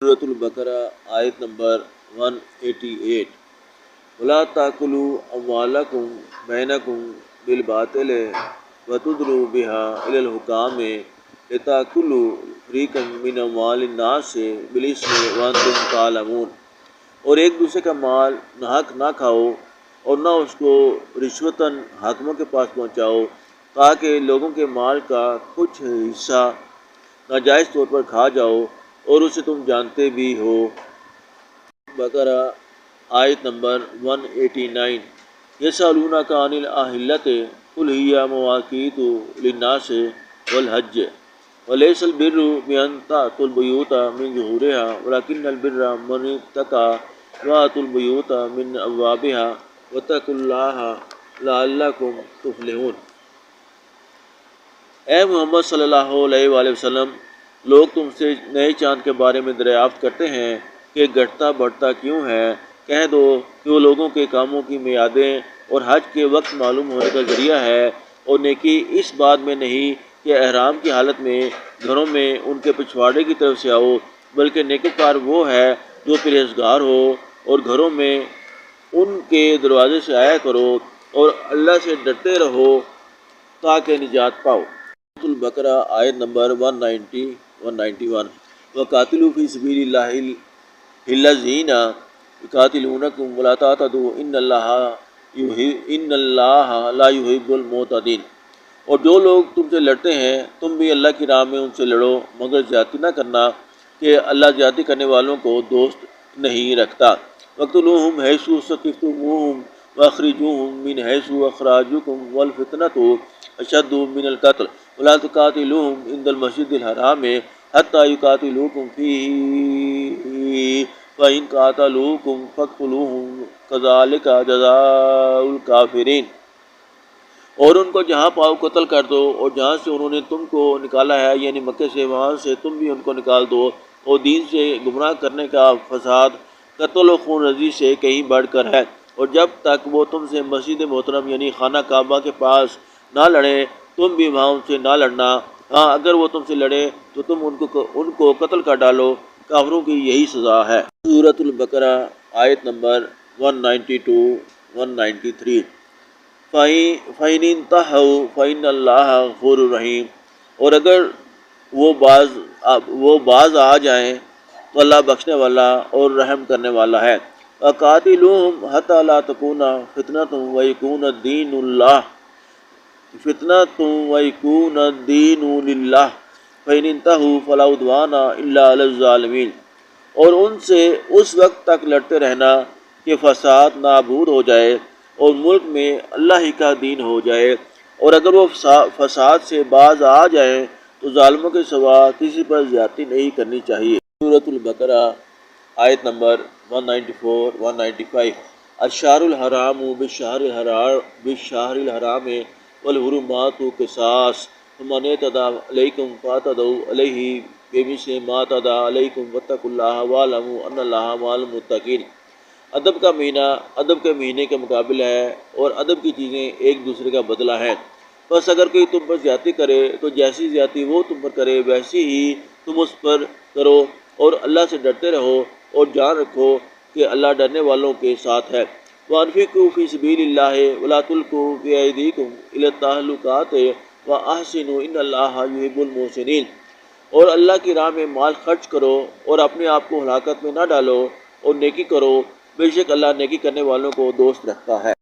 سورۃ البقرہ آیت نمبر 188۔ وَلَا تَأْكُلُوا أَمْوَالَكُمْ بَيْنَكُمْ بِالْبَاطِلِ وَتُدْلُوا بِهَا إِلَى الْحُكَامِ لِتَأْكُلُوا فَرِيقًا مِنْ أَمْوَالِ النَّاسِ بِالْإِثْمِ وَأَنْتُمْ تَعْلَمُونَ۔ اور ایک دوسرے کا مال ناحق نہ کھاؤ اور نہ اس کو رشوتاً حاکموں کے پاس پہنچاؤ، تاکہ لوگوں کے مال کا کچھ حصہ ناجائز طور پر کھا جاؤ اور اسے تم جانتے بھی ہو۔ بقرہ آیت نمبر 189۔ یسألونک عن الأہلۃ قل ہی مواقیت للناس والحج ولیس البر بأن تأتوا البیوت من ظہورها ولکن البر من اتقی وآتوا البیوت من ابوابها واتقوا اللہ لعلکم تفلحون۔ اے محمد صلی اللہ علیہ وآلہ وسلم، لوگ تم سے نئے چاند کے بارے میں دریافت کرتے ہیں کہ گھٹتا بڑھتا کیوں ہے۔ کہہ دو کہ وہ لوگوں کے کاموں کی میعادیں اور حج کے وقت معلوم ہونے کا ذریعہ ہے، اور نیکی اس بات میں نہیں کہ احرام کی حالت میں گھروں میں ان کے پچھواڑے کی طرف سے آؤ، بلکہ نیکوکار وہ ہے جو پرہیزگار ہو، اور گھروں میں ان کے دروازے سے آیا کرو اور اللہ سے ڈرتے رہو تاکہ نجات پاؤ۔ سورۃ البقرہ آیت نمبر 191۔ وَقَاتِلُوا فِي سَبِيلِ اللَّهِ الَّذِينَ يُقَاتِلُونَكُمْ وَلَا تَعْتَدُوا إِنَّ اللَّهَ لَا يُحِبُّ الْمُعْتَدِينَ۔ اور جو لوگ تم سے لڑتے ہیں تم بھی اللہ کی راہ میں ان سے لڑو، مگر زیادتی نہ کرنا کہ اللہ زیادتی کرنے والوں کو دوست نہیں رکھتا۔ وَاقْتُلُوهُمْ حَيْثُ ثَقِفْتُمُوهُمْ وَأَخْرِجُوهُمْ مِنْ حَيْثُ أَخْرَجُوكُمْ وَالْفِتْنَةُ أَشَدُّ مِنَ الْقَتْلِ وَلَا تُقَاتِلُوهُمْ عِندَ الْمَسْجِدِ الْحَرَامِ حَتَّى يُقَاتِلُوكُمْ فِيهِ فَإِنْ قَاتَلُوكُمْ فَاقْتُلُوهُمْ كَذَلِكَ جَزَاءُ الْكَافِرِينَ۔ اور ان کو جہاں پاؤ قتل کر دو، اور جہاں سے انہوں نے تم کو نکالا ہے یعنی مکے سے، وہاں سے تم بھی ان کو نکال دو، اور دین سے گمراہ کرنے کا فساد قتل و خون ریزی سے کہیں بڑھ کر ہے۔ اور جب تک وہ تم سے مسجد محترم یعنی خانہ کعبہ کے پاس نہ لڑیں تم بھی وہاں ان سے نہ لڑنا۔ ہاں اگر وہ تم سے لڑے تو تم ان کو قتل کر ڈالو، کافروں کی یہی سزا ہے۔ سورۃ البقرہ آیت نمبر 192-193۔ فَإِنِ انْتَهَوْا فَإِنَّ اللَّهَ غَفُورٌ رَحِيمٌ۔ اور اگر وہ باز آ جائیں تو اللہ بخشنے والا اور رحم کرنے والا ہے۔ وَقَاتِلُوهُمْ حَتَّى لَا تَكُونَ فِتْنَةٌ وَيَكُونَ الدِّينُ لِلَّهِ فَإِنِ انْتَهُوا فَلَا عُدْوَانَ إِلَّا عَلَى الظَّالِمِينَ۔ اور ان سے اس وقت تک لڑتے رہنا کہ فساد نابود ہو جائے اور ملک میں اللہ ہی کا دین ہو جائے، اور اگر وہ فساد سے باز آ جائیں تو ظالموں کے سوا کسی پر زیادتی نہیں کرنی چاہیے۔ سورۃ البقرہ آیت نمبر 194-195۔ الشہر الحرام بالشہر الحرام والحرمات قصاص فمن اعتدی علیکم فاعتدوا علیہ بمثل ما اعتدی علیکم واتقوا اللہ واعلموا ان اللہ مع المتقین۔ ادب کا مہینہ ادب کے مہینے کے مقابل ہے، اور ادب کی چیزیں ایک دوسرے کا بدلہ ہیں۔ بس اگر کوئی تم پر زیادتی کرے تو جیسی زیادتی وہ تم پر کرے ویسی ہی تم اس پر کرو، اور اللہ سے ڈرتے رہو اور جان رکھو کہ اللہ ڈرنے والوں کے ساتھ ہے۔ وَأَنفِقُوا فِي سَبِيلِ اللَّهِ وَلَا تُلْقُوا بِأَيْدِيكُمْ إِلَى التَّهْلُكَةِ وَأَحْسِنُوا إِنَّ اللَّهَ يُحِبُّ الْمُحْسِنِينَ۔ اور اللہ کی راہ میں مال خرچ کرو اور اپنے آپ کو ہلاکت میں نہ ڈالو، اور نیکی کرو، بے شک اللہ نیکی کرنے والوں کو دوست رکھتا ہے۔